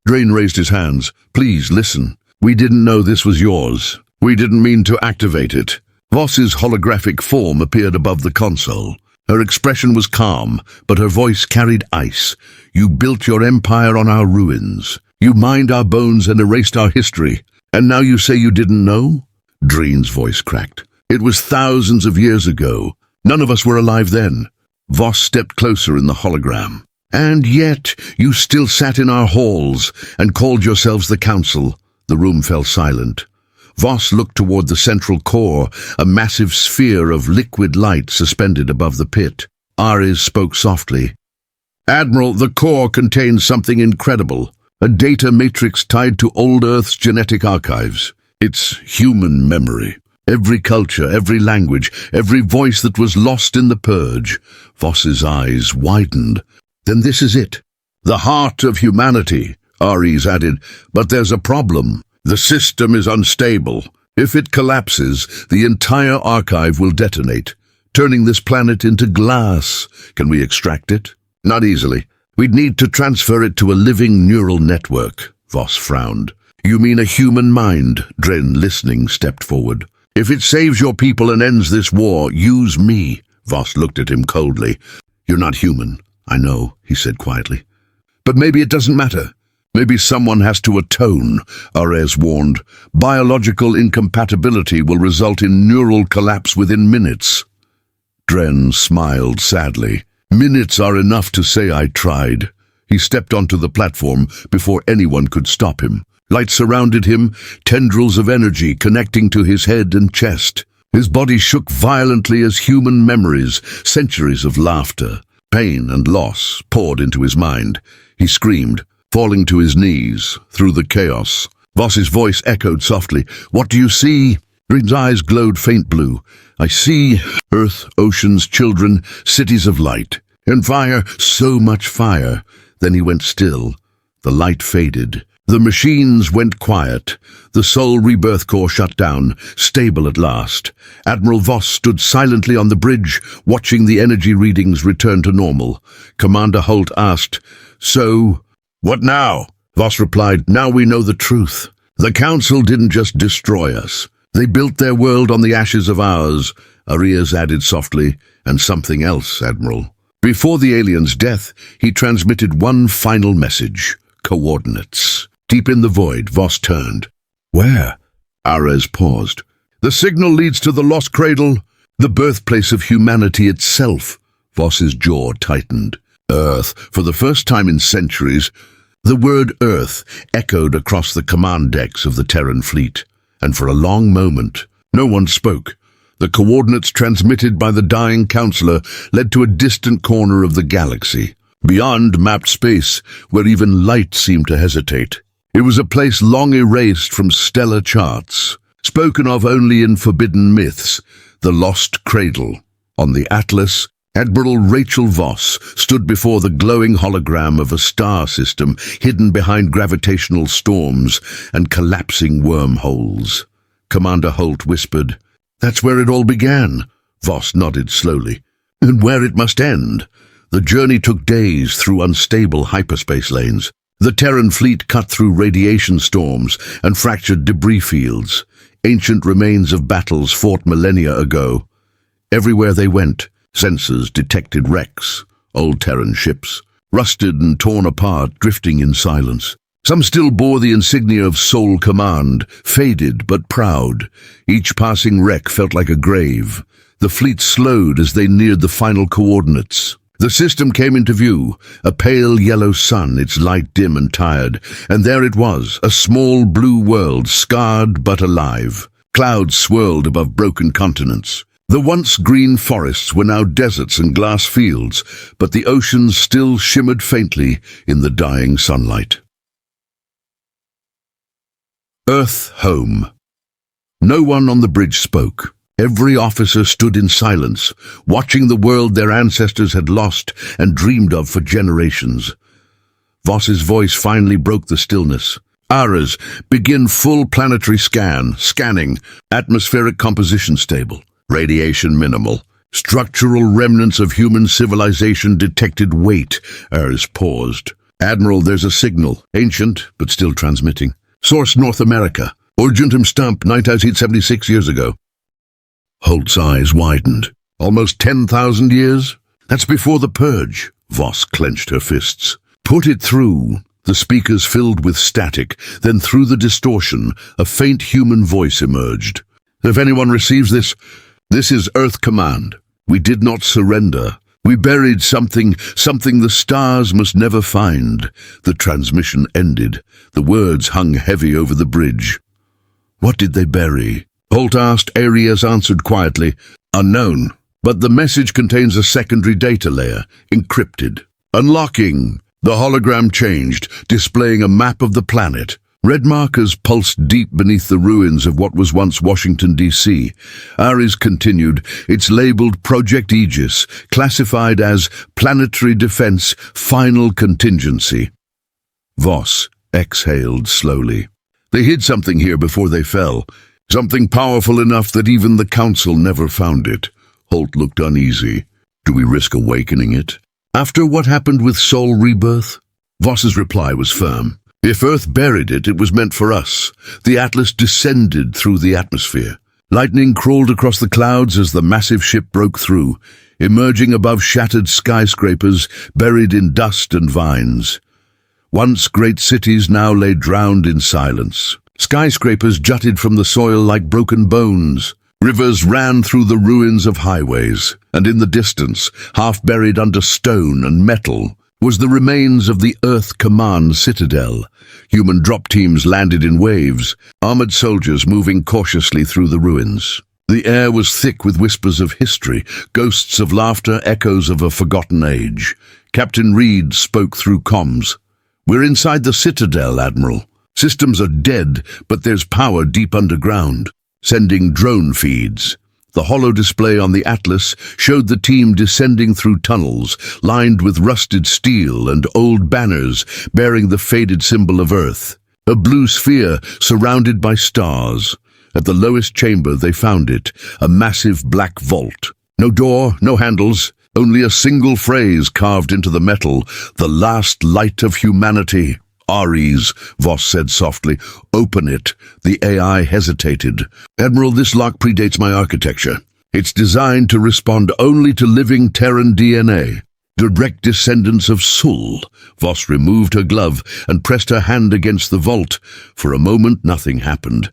Drain raised his hands. "Please, listen. We didn't know this was yours. We didn't mean to activate it." Voss's holographic form appeared above the console. Her expression was calm, but her voice carried ice. "You built your empire on our ruins. You mined our bones and erased our history. And now you say you didn't know?" Drain's voice cracked. "It was thousands of years ago. None of us were alive then." Voss stepped closer in the hologram. "And yet you still sat in our halls and called yourselves the Council." The room fell silent. Voss looked toward the central core, a massive sphere of liquid light suspended above the pit. Ares spoke softly. "Admiral, the core contains something incredible. A data matrix tied to old Earth's genetic archives. It's human memory. Every culture, every language, every voice that was lost in the purge." Voss's eyes widened. "Then this is it. The heart of humanity," Ares added. "But there's a problem. The system is unstable. If it collapses, the entire archive will detonate, turning this planet into glass. Can we extract it? Not easily. We'd need to transfer it to a living neural network." Voss frowned. "You mean a human mind?" Dren, listening, stepped forward. "If it saves your people and ends this war, use me." Voss looked at him coldly. "You're not human." "I know," he said quietly. "But maybe it doesn't matter. Maybe someone has to atone," Ares warned. "Biological incompatibility will result in neural collapse within minutes." Dren smiled sadly. "Minutes are enough to say I tried." He stepped onto the platform before anyone could stop him. Light surrounded him, tendrils of energy connecting to his head and chest. His body shook violently as human memories, centuries of laughter, pain and loss, poured into his mind. He screamed, falling to his knees through the chaos. Voss's voice echoed softly. "What do you see?" Dren's eyes glowed faint blue. "I see Earth, oceans, children, cities of light. And fire, so much fire." Then he went still. The light faded. The machines went quiet. The Soul Rebirth Core shut down, stable at last. Admiral Voss stood silently on the bridge, watching the energy readings return to normal. Commander Holt asked, "So, what now?" Voss replied, "Now we know the truth. The Council didn't just destroy us. They built their world on the ashes of ours." Arias added softly, "And something else, Admiral." Before the alien's death, he transmitted one final message: coordinates. Deep in the void, Voss turned. "Where?" Ares paused. "The signal leads to the Lost Cradle, the birthplace of humanity itself." Voss's jaw tightened. Earth, for the first time in centuries. The word Earth echoed across the command decks of the Terran fleet, and for a long moment, no one spoke. The coordinates transmitted by the dying counselor led to a distant corner of the galaxy. Beyond mapped space, where even light seemed to hesitate. It was a place long erased from stellar charts, spoken of only in forbidden myths, the Lost Cradle. On the Atlas, Admiral Rachel Voss stood before the glowing hologram of a star system hidden behind gravitational storms and collapsing wormholes. Commander Holt whispered, "That's where it all began." Voss nodded slowly. "And where it must end." The journey took days through unstable hyperspace lanes. The Terran fleet cut through radiation storms and fractured debris fields, ancient remains of battles fought millennia ago. Everywhere they went, sensors detected wrecks, old Terran ships, rusted and torn apart, drifting in silence. Some still bore the insignia of sole command, faded but proud. Each passing wreck felt like a grave. The fleet slowed as they neared the final coordinates. The system came into view, a pale yellow sun, its light dim and tired, and there it was, a small blue world, scarred but alive. Clouds swirled above broken continents. The once green forests were now deserts and glass fields, but the oceans still shimmered faintly in the dying sunlight. Earth home. No one on the bridge spoke. Every officer stood in silence, watching the world their ancestors had lost and dreamed of for generations. Voss's voice finally broke the stillness. Aras, begin full planetary scanning, atmospheric composition stable, radiation minimal. Structural remnants of human civilization detected. Wait, Aras paused. Admiral, there's a signal, ancient but still transmitting. Source North America, Urgentum Stamp 9,876 years ago. Holt's eyes widened. Almost 10,000 years? That's before the purge. Voss clenched her fists. Put it through. The speakers filled with static. Then through the distortion, a faint human voice emerged. If anyone receives this is Earth Command. We did not surrender. We buried something the stars must never find. The transmission ended. The words hung heavy over the bridge. What did they bury? Holt asked. Arias answered quietly, unknown. But the message contains a secondary data layer, encrypted. Unlocking. The hologram changed, displaying a map of the planet. Red markers pulsed deep beneath the ruins of what was once Washington, D.C. Ares continued. It's labeled Project Aegis, classified as Planetary Defense Final Contingency. Voss exhaled slowly. They hid something here before they fell. Something powerful enough that even the Council never found it. Holt looked uneasy. Do we risk awakening it? After what happened with Soul Rebirth? Voss's reply was firm. If Earth buried it, it was meant for us. The Atlas descended through the atmosphere. Lightning crawled across the clouds as the massive ship broke through, emerging above shattered skyscrapers buried in dust and vines. Once great cities now lay drowned in silence. Skyscrapers jutted from the soil like broken bones. Rivers ran through the ruins of highways, and in the distance, half buried under stone and metal, was the remains of the Earth Command Citadel. Human drop teams landed in waves, armored soldiers moving cautiously through the ruins. The air was thick with whispers of history, ghosts of laughter, echoes of a forgotten age. Captain Reed spoke through comms. We're inside the Citadel, Admiral. Systems are dead, but there's power deep underground. Sending drone feeds. The holo display on the Atlas showed the team descending through tunnels, lined with rusted steel and old banners bearing the faded symbol of Earth. A blue sphere surrounded by stars. At the lowest chamber they found it, a massive black vault. No door, no handles, only a single phrase carved into the metal, the last light of humanity. Ares, Voss said softly. Open it. The AI hesitated. Admiral, this lock predates my architecture. It's designed to respond only to living Terran DNA. Direct descendants of Sul. Voss removed her glove and pressed her hand against the vault. For a moment, nothing happened.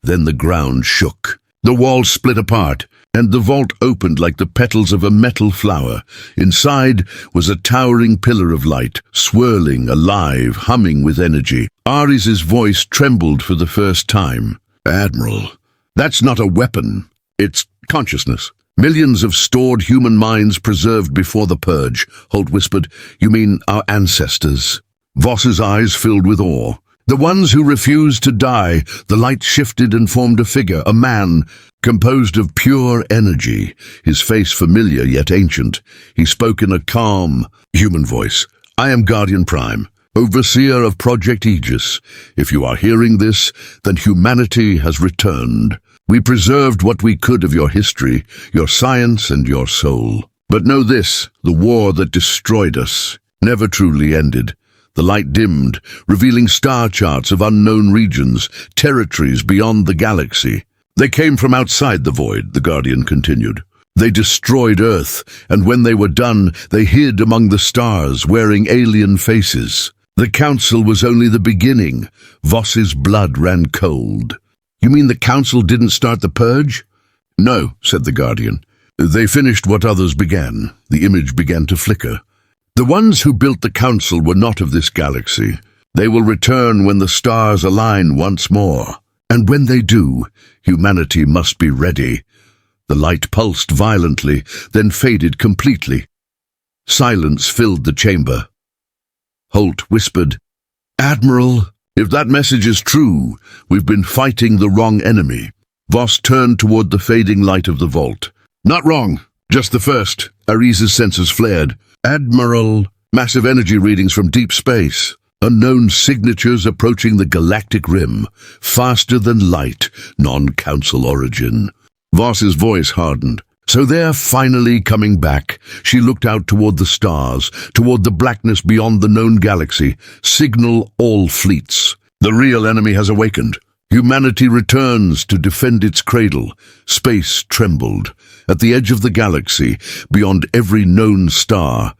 Then the ground shook. The walls split apart, and the vault opened like the petals of a metal flower. Inside was a towering pillar of light, swirling, alive, humming with energy. Ares' voice trembled for the first time. Admiral, that's not a weapon. It's consciousness. Millions of stored human minds preserved before the purge. Holt whispered. You mean our ancestors? Voss's eyes filled with awe. The ones who refused to die. The light shifted and formed a figure, a man, composed of pure energy, his face familiar yet ancient. He spoke in a calm, human voice. I am Guardian Prime, overseer of Project Aegis. If you are hearing this, then humanity has returned. We preserved what we could of your history, your science and your soul. But know this, the war that destroyed us never truly ended. The light dimmed, revealing star charts of unknown regions, territories beyond the galaxy. They came from outside the void, the Guardian continued. They destroyed Earth, and when they were done, they hid among the stars, wearing alien faces. The Council was only the beginning. Voss's blood ran cold. "You mean the Council didn't start the purge?" "No," said the Guardian. "They finished what others began." The image began to flicker. "The ones who built the Council were not of this galaxy. They will return when the stars align once more. And when they do, humanity must be ready." The light pulsed violently, then faded completely. Silence filled the chamber. Holt whispered, "Admiral, if that message is true, we've been fighting the wrong enemy." Voss turned toward the fading light of the vault. "Not wrong, just the first." Ares' sensors flared. "Admiral, massive energy readings from deep space. Unknown signatures approaching the galactic rim. Faster than light, non-council origin." Voss's voice hardened. "So they're finally coming back." She looked out toward the stars, toward the blackness beyond the known galaxy. "Signal all fleets. The real enemy has awakened. Humanity returns to defend its cradle." Space trembled. At the edge of the galaxy, beyond every known star,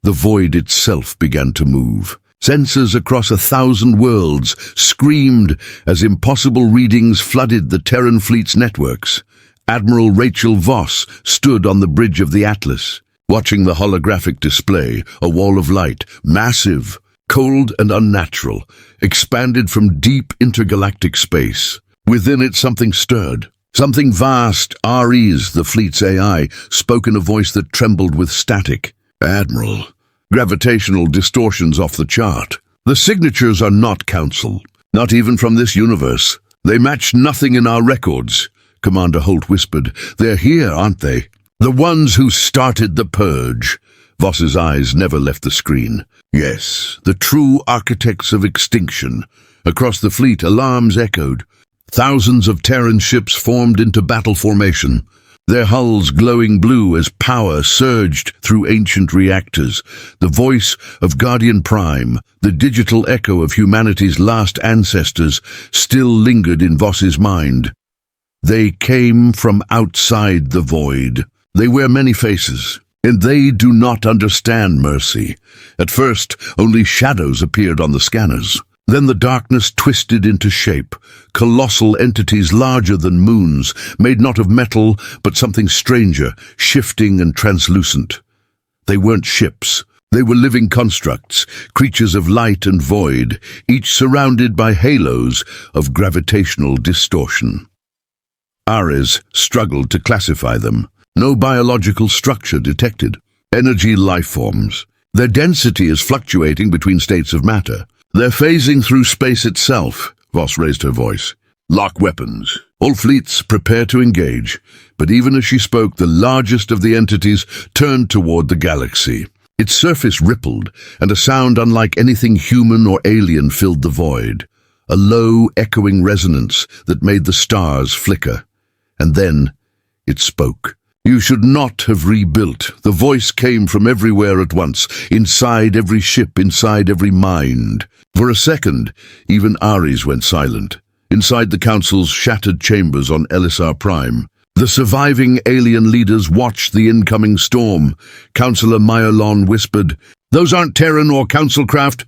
the void itself began to move. Sensors across 1,000 worlds screamed as impossible readings flooded the Terran fleet's networks. Admiral Rachel Voss stood on the bridge of the Atlas, watching the holographic display, a wall of light, massive, cold and unnatural, expanded from deep intergalactic space. Within it something stirred. Something vast. Ares, the fleet's AI, spoke in a voice that trembled with static. "Admiral, gravitational distortions off the chart. The signatures are not Council, not even from this universe. They match nothing in our records." Commander Holt whispered. "They're here, aren't they? The ones who started the purge." Voss's eyes never left the screen. "Yes, the true architects of extinction." Across the fleet, alarms echoed. Thousands of Terran ships formed into battle formation, their hulls glowing blue as power surged through ancient reactors. The voice of Guardian Prime, the digital echo of humanity's last ancestors, still lingered in Voss's mind. They came from outside the void. They wear many faces, and they do not understand mercy. At first, only shadows appeared on the scanners. Then the darkness twisted into shape, colossal entities larger than moons, made not of metal, but something stranger, shifting and translucent. They weren't ships. They were living constructs, creatures of light and void, each surrounded by halos of gravitational distortion. Ares struggled to classify them. No biological structure detected. Energy lifeforms. Their density is fluctuating between states of matter. "They're phasing through space itself." Voss raised her voice. "Lock weapons. All fleets prepare to engage." But even as she spoke, the largest of the entities turned toward the galaxy. Its surface rippled, and a sound unlike anything human or alien filled the void. A low, echoing resonance that made the stars flicker. And then it spoke. "You should not have rebuilt." The voice came from everywhere at once, inside every ship, inside every mind. For a second, even Ares went silent. Inside the Council's shattered chambers on Elisar Prime, the surviving alien leaders watched the incoming storm. Councillor Myelon whispered, "Those aren't Terran or Council craft."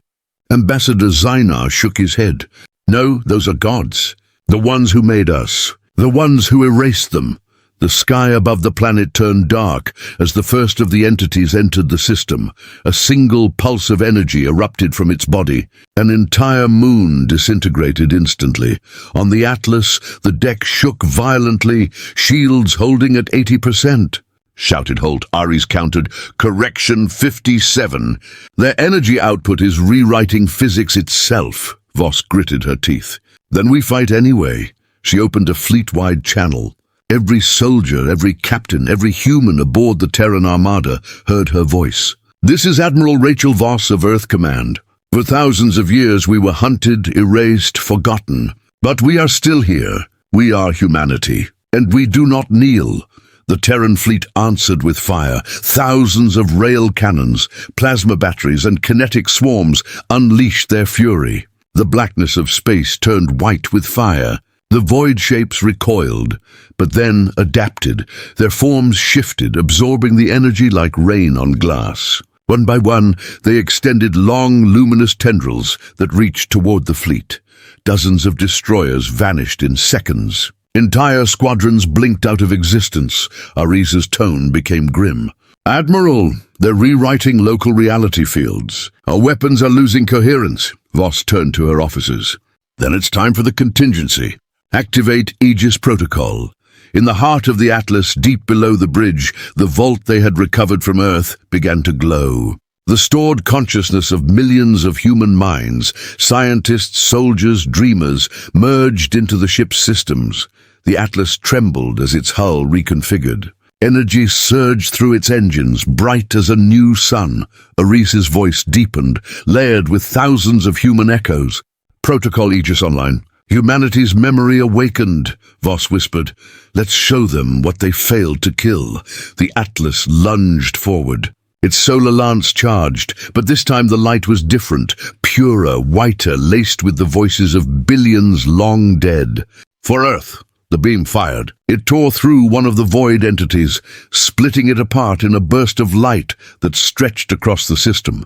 Ambassador Zynar shook his head. "No, those are gods. The ones who made us. The ones who erased them." The sky above the planet turned dark as the first of the entities entered the system. A single pulse of energy erupted from its body. An entire moon disintegrated instantly. On the Atlas, the deck shook violently, shields holding at 80%. Shouted Holt. Ares countered. "Correction 57. Their energy output is rewriting physics itself." Voss gritted her teeth. "Then we fight anyway." She opened a fleet-wide channel. Every soldier, every captain, every human aboard the Terran Armada heard her voice. "This is Admiral Rachel Voss of Earth Command. For thousands of years we were hunted, erased, forgotten. But we are still here. We are humanity. And we do not kneel." The Terran fleet answered with fire. Thousands of rail cannons, plasma batteries, and kinetic swarms unleashed their fury. The blackness of space turned white with fire. The void shapes recoiled, but then adapted. Their forms shifted, absorbing the energy like rain on glass. One by one, they extended long, luminous tendrils that reached toward the fleet. Dozens of destroyers vanished in seconds. Entire squadrons blinked out of existence. Ariza's tone became grim. "Admiral, they're rewriting local reality fields. Our weapons are losing coherence." Voss turned to her officers. "Then it's time for the contingency. Activate Aegis Protocol." In the heart of the Atlas, deep below the bridge, the vault they had recovered from Earth began to glow. The stored consciousness of millions of human minds, scientists, soldiers, dreamers, merged into the ship's systems. The Atlas trembled as its hull reconfigured. Energy surged through its engines, bright as a new sun. Arisa's voice deepened, layered with thousands of human echoes. "Protocol Aegis online. Humanity's memory awakened," Voss whispered. "Let's show them what they failed to kill." The Atlas lunged forward. Its solar lance charged, but this time the light was different, purer, whiter, laced with the voices of billions long dead. "For Earth!" The beam fired. It tore through one of the void entities, splitting it apart in a burst of light that stretched across the system.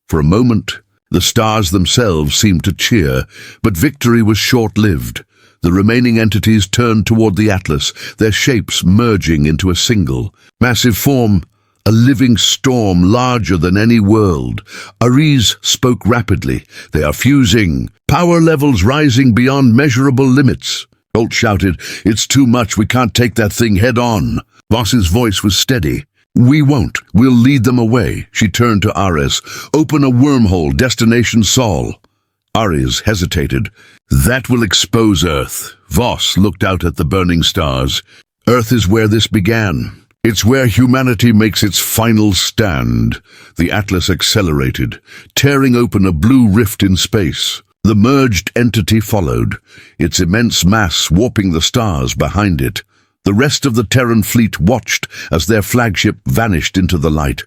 For a moment, the stars themselves seemed to cheer, but victory was short-lived. The remaining entities turned toward the Atlas, their shapes merging into a single, massive form, a living storm larger than any world. Ariz spoke rapidly. "They are fusing. Power levels rising beyond measurable limits." Colt shouted, "It's too much. We can't take that thing head-on." Voss's voice was steady. "We won't. We'll lead them away." She turned to Ares. "Open a wormhole, destination Sol." Ares hesitated. "That will expose Earth." Voss looked out at the burning stars. "Earth is where this began. It's where humanity makes its final stand." The Atlas accelerated, tearing open a blue rift in space. The merged entity followed, its immense mass warping the stars behind it. The rest of the Terran fleet watched as their flagship vanished into the light.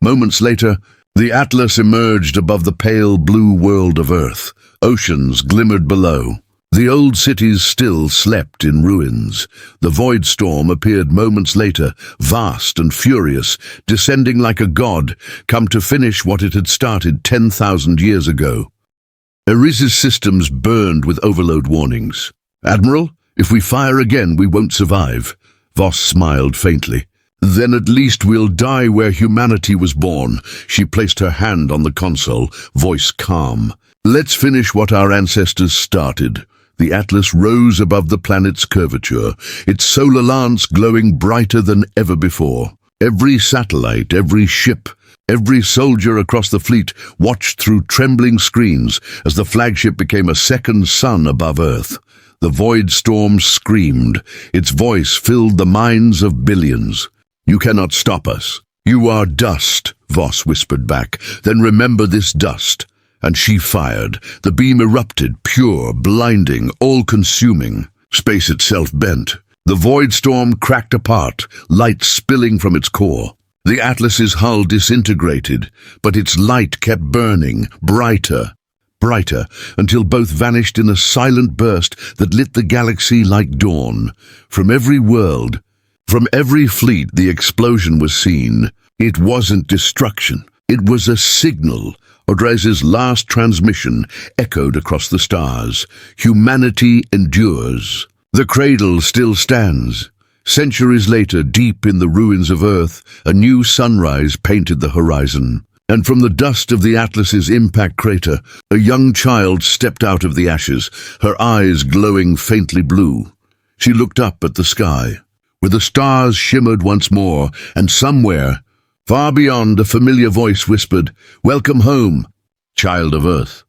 Moments later, the Atlas emerged above the pale blue world of Earth. Oceans glimmered below. The old cities still slept in ruins. The void storm appeared moments later, vast and furious, descending like a god, come to finish what it had started 10,000 years ago. Aris's systems burned with overload warnings. "Admiral, if we fire again, we won't survive." Voss smiled faintly. "Then at least we'll die where humanity was born." She placed her hand on the console, voice calm. "Let's finish what our ancestors started." The Atlas rose above the planet's curvature, its solar lance glowing brighter than ever before. Every satellite, every ship, every soldier across the fleet watched through trembling screens as the flagship became a second sun above Earth. The void storm screamed. Its voice filled the minds of billions. "You cannot stop us. You are dust," Voss whispered back. "Then remember this dust." And she fired. The beam erupted, pure, blinding, all-consuming. Space itself bent. The void storm cracked apart, light spilling from its core. The Atlas's hull disintegrated, but its light kept burning, brighter, brighter, until both vanished in a silent burst that lit the galaxy like dawn. From every world, from every fleet, the explosion was seen. It wasn't destruction. It was a signal. Odreza's last transmission echoed across the stars. Humanity endures. The cradle still stands. Centuries later, deep in the ruins of Earth, a new sunrise painted the horizon. And from the dust of the Atlas's impact crater, a young child stepped out of the ashes, her eyes glowing faintly blue. She looked up at the sky, where the stars shimmered once more, and somewhere, far beyond, a familiar voice whispered, "Welcome home, child of Earth."